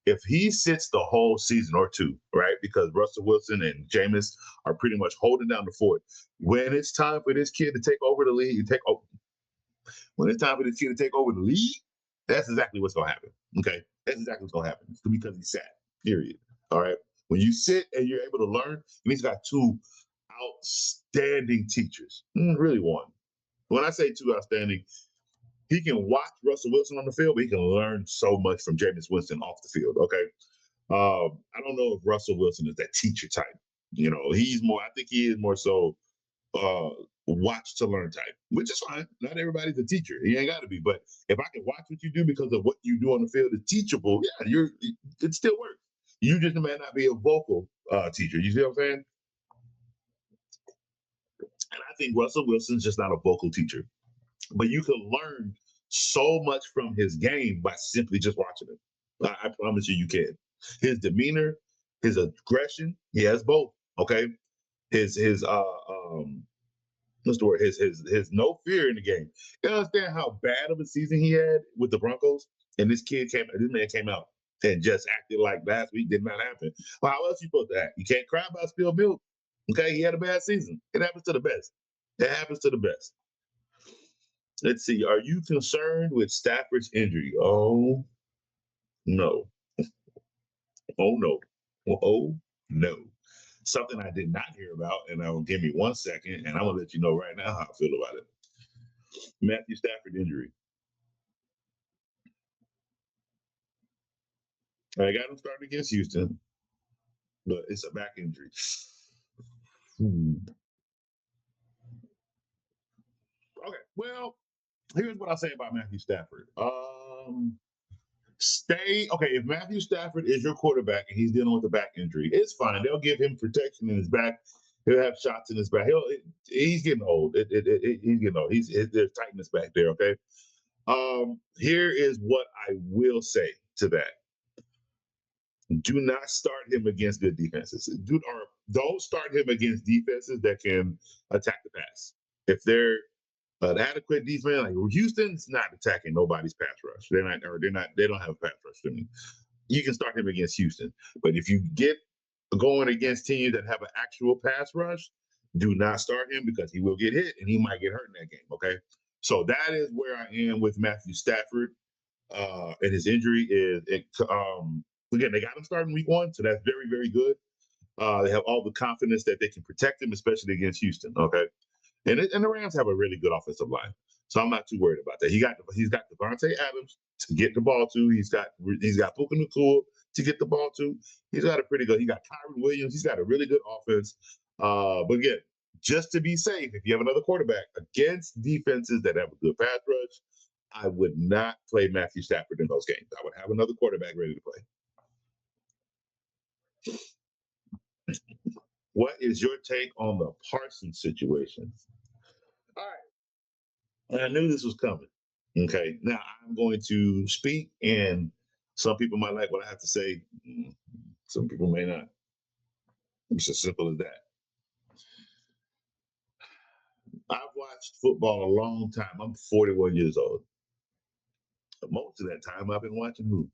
If he sits the whole season or two, right? Because Russell Wilson and Jameis are pretty much holding down the fort. When it's time for this kid to take over the league, when it's time for this kid to take over the league, that's exactly what's going to happen. Okay, that's exactly what's going to happen. It's because he sat. Period. All right. When you sit and you're able to learn, and he's got two outstanding teachers. Really one. When I say two outstanding, he can watch Russell Wilson on the field, but he can learn so much from Jameis Winston off the field. Okay. I don't know if Russell Wilson is that teacher type. He's more, I think he is more so uh, watch to learn type, which is fine. Not everybody's a teacher. He ain't got to be. But if I can watch what you do because of what you do on the field is teachable, yeah, it still works. You just may not be a vocal teacher. You see what I'm saying? And I think Russell Wilson's just not a vocal teacher. But you can learn so much from his game by simply just watching him. I promise you can. His demeanor, his aggression, he has both. Okay, his what's the word? His no fear in the game. You understand how bad of a season he had with the Broncos, and this man came out and just acted like last week did not happen. Well, how else you supposed to act? You can't cry about spilled milk. Okay, he had a bad season. It happens to the best. It happens to the best. Let's see. Are you concerned with Stafford's injury? Oh no. Oh no. Oh no. Something I did not hear about, and I will give me 1 second, and I'm gonna let you know right now how I feel about it. Matthew Stafford injury. I got him starting against Houston, but it's a back injury. Okay, well, here's what I'll say about Matthew Stafford. If Matthew Stafford is your quarterback and he's dealing with a back injury, it's fine. They'll give him protection in his back. He'll have shots in his back. He's getting old. He's getting old. There's tightness back there. Okay. Here is what I will say to that. Do not start him against good defenses. Don't start him against defenses that can attack the pass. If they're an adequate defense, like Houston's not attacking nobody's pass rush. They don't have a pass rush to me. You can start him against Houston. But if you get going against teams that have an actual pass rush, do not start him because he will get hit and he might get hurt in that game. Okay. So that is where I am with Matthew Stafford. And his injury again, they got him starting week 1, so that's very, very good. They have all the confidence that they can protect him, especially against Houston. Okay. And the Rams have a really good offensive line, so I'm not too worried about that. He's got Devontae Adams to get the ball to. He's got Puka Nacua to get the ball to. He's got a pretty good. He got Kyron Williams. He's got a really good offense. But again, just to be safe, if you have another quarterback against defenses that have a good pass rush, I would not play Matthew Stafford in those games. I would have another quarterback ready to play. What is your take on the Parsons situation? All right. I knew this was coming. Okay. Now I'm going to speak, and some people might like what I have to say. Some people may not. It's as simple as that. I've watched football a long time. I'm 41 years old. Most of that time I've been watching who?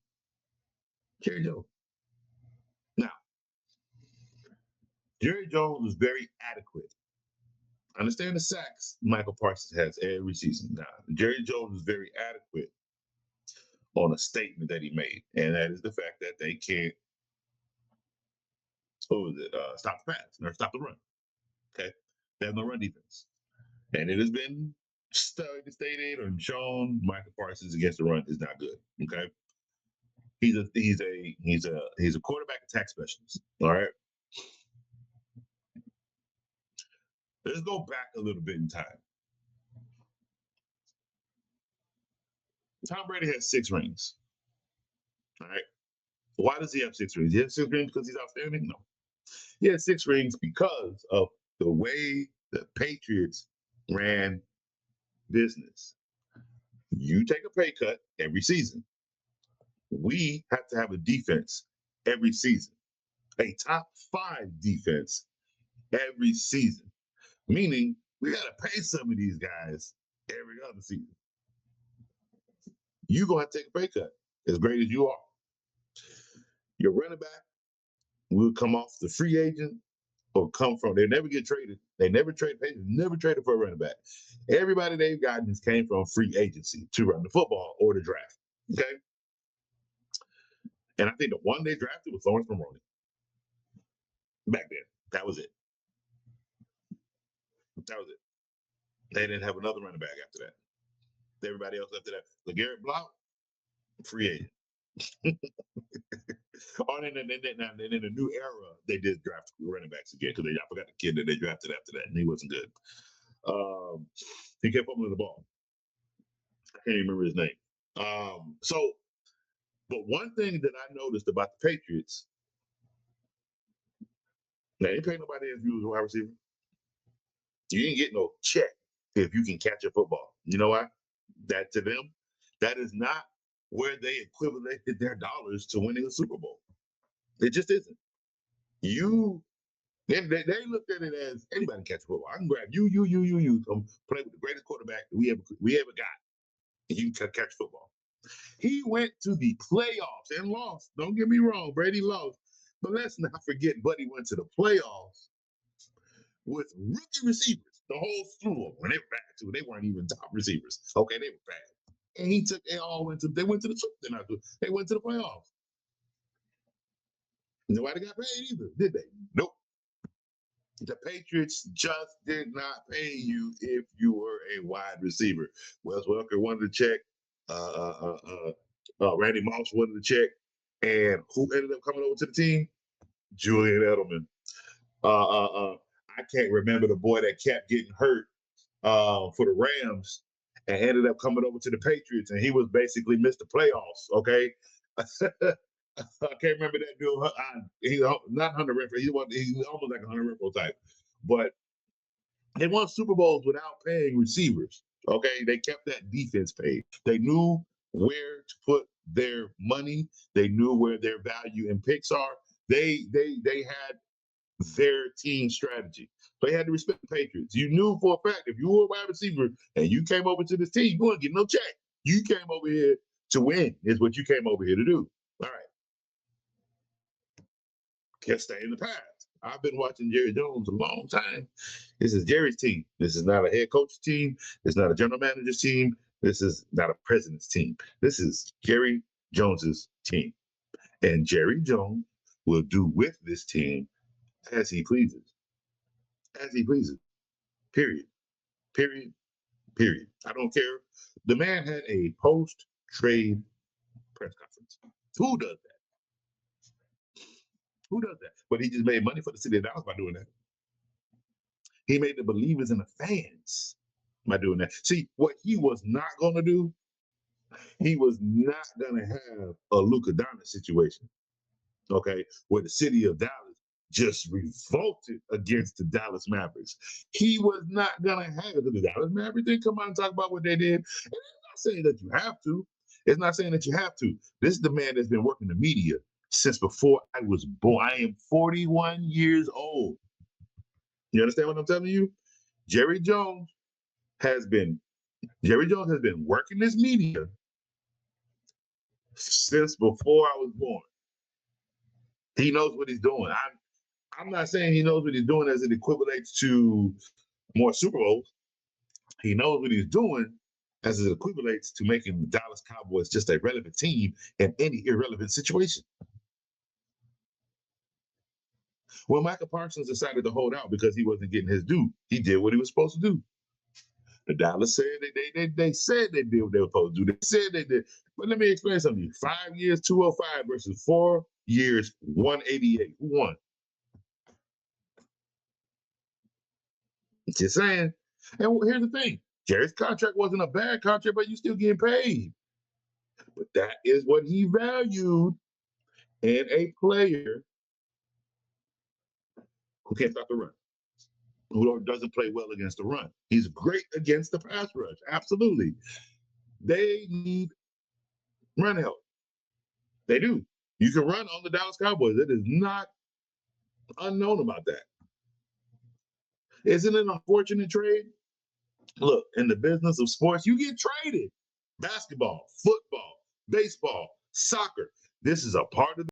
Jerry Jones. Now, Jerry Jones was very adequate. I understand the sacks Michael Parsons has every season. Now, Jerry Jones is very adequate on a statement that he made, and that is the fact that they can't stop the pass or stop the run. Okay. They have no run defense. And it has been stated or shown Michael Parsons against the run is not good. Okay. He's a quarterback attack specialist. All right. Let's go back a little bit in time. Tom Brady has 6 rings. All right. Why does he have 6 rings? He has 6 rings because he's outstanding? No. He has 6 rings because of the way the Patriots ran business. You take a pay cut every season. We have to have a defense every season, a top 5 defense every season, meaning we got to pay some of these guys every other season. You're going to have to take a pay cut, as great as you are. Your running back will come off the free agent or come from. They never get traded. They never trade. They never traded for a running back. Everybody they've gotten has came from free agency to run the football or the draft. Okay, and I think the one they drafted was Lawrence Maroney. Back then, that was it. That was it. They didn't have another running back after that. Everybody else after that, LeGarrette Blount, free agent. Oh, and then in the new era, they did draft running backs again because I forgot the kid that they drafted after that, and he wasn't good. He kept fumbling the ball. I can't even remember his name. But one thing that I noticed about the Patriots, they ain't paying nobody if you was a wide receiver. You ain't get no check if you can catch a football. You know why? That to them, that is not where they equivalated their dollars to winning a Super Bowl. It just isn't. They looked at it as anybody can catch a football. I can grab you, come play with the greatest quarterback we ever got, and you can catch football. He went to the playoffs and lost. Don't get me wrong, Brady lost. But let's not forget Buddy went to the playoffs with rookie receivers, the whole slew of them. When they were bad too, they weren't even top receivers. Okay, they were bad. And they went to the playoffs. Nobody got paid either, did they? Nope. The Patriots just did not pay you if you were a wide receiver. Wes Welker wanted to check. Randy Moss wanted to check. And who ended up coming over to the team? Julian Edelman. I can't remember the boy that kept getting hurt for the Rams and ended up coming over to the Patriots, and he was basically missed the playoffs. Okay. I can't remember that dude. He's not Hunter Renfrow. He's almost like a Hunter Renfrow type. But they won Super Bowls without paying receivers. Okay, they kept that defense paid. They knew where to put their money. They knew where their value and picks are. They had their team strategy. They had to respect the Patriots. You knew for a fact if you were a wide receiver and you came over to this team, you weren't getting no check. You came over here to win. Is what you came over here to do. All right. Can't stay in the past. I've been watching Jerry Jones a long time. This is Jerry's team. This is not a head coach team. It's not a general manager's team. This is not a president's team. This is Jerry Jones's team. And Jerry Jones will do with this team as he pleases. As he pleases. Period. Period. Period. I don't care. The man had a post-trade press conference. Who does that? Who does that? But he just made money for the city of Dallas by doing that. He made the believers in the fans by doing that. See, what he was not going to do, he was not going to have a Luka Doncic situation, okay, where the city of Dallas just revolted against the Dallas Mavericks. He was not going to have it. The Dallas Mavericks didn't come out and talk about what they did. And it's not saying that you have to. It's not saying that you have to. This is the man that's been working the media since before I was born. I am 41 years old. You understand what I'm telling you? Jerry Jones has been working this media since before I was born. He knows what he's doing. I'm not saying he knows what he's doing as it equivalates to more Super Bowls. He knows what he's doing as it equivalates to making the Dallas Cowboys just a relevant team in any irrelevant situation. Well, Michael Parsons decided to hold out because he wasn't getting his due. He did what he was supposed to do. The Dallas said they said they did what they were supposed to do. They said they did. But let me explain something. 5 years, 205 versus 4 years, 188. Who won? Just saying. And here's the thing. Jerry's contract wasn't a bad contract, but you still getting paid. But that is what he valued in a player who can't stop the run, who doesn't play well against the run. He's great against the pass rush. Absolutely. They need run help. They do. You can run on the Dallas Cowboys. It is not unknown about that. Isn't it an unfortunate trade? Look, in the business of sports, you get traded. Basketball, football, baseball, soccer. This is a part of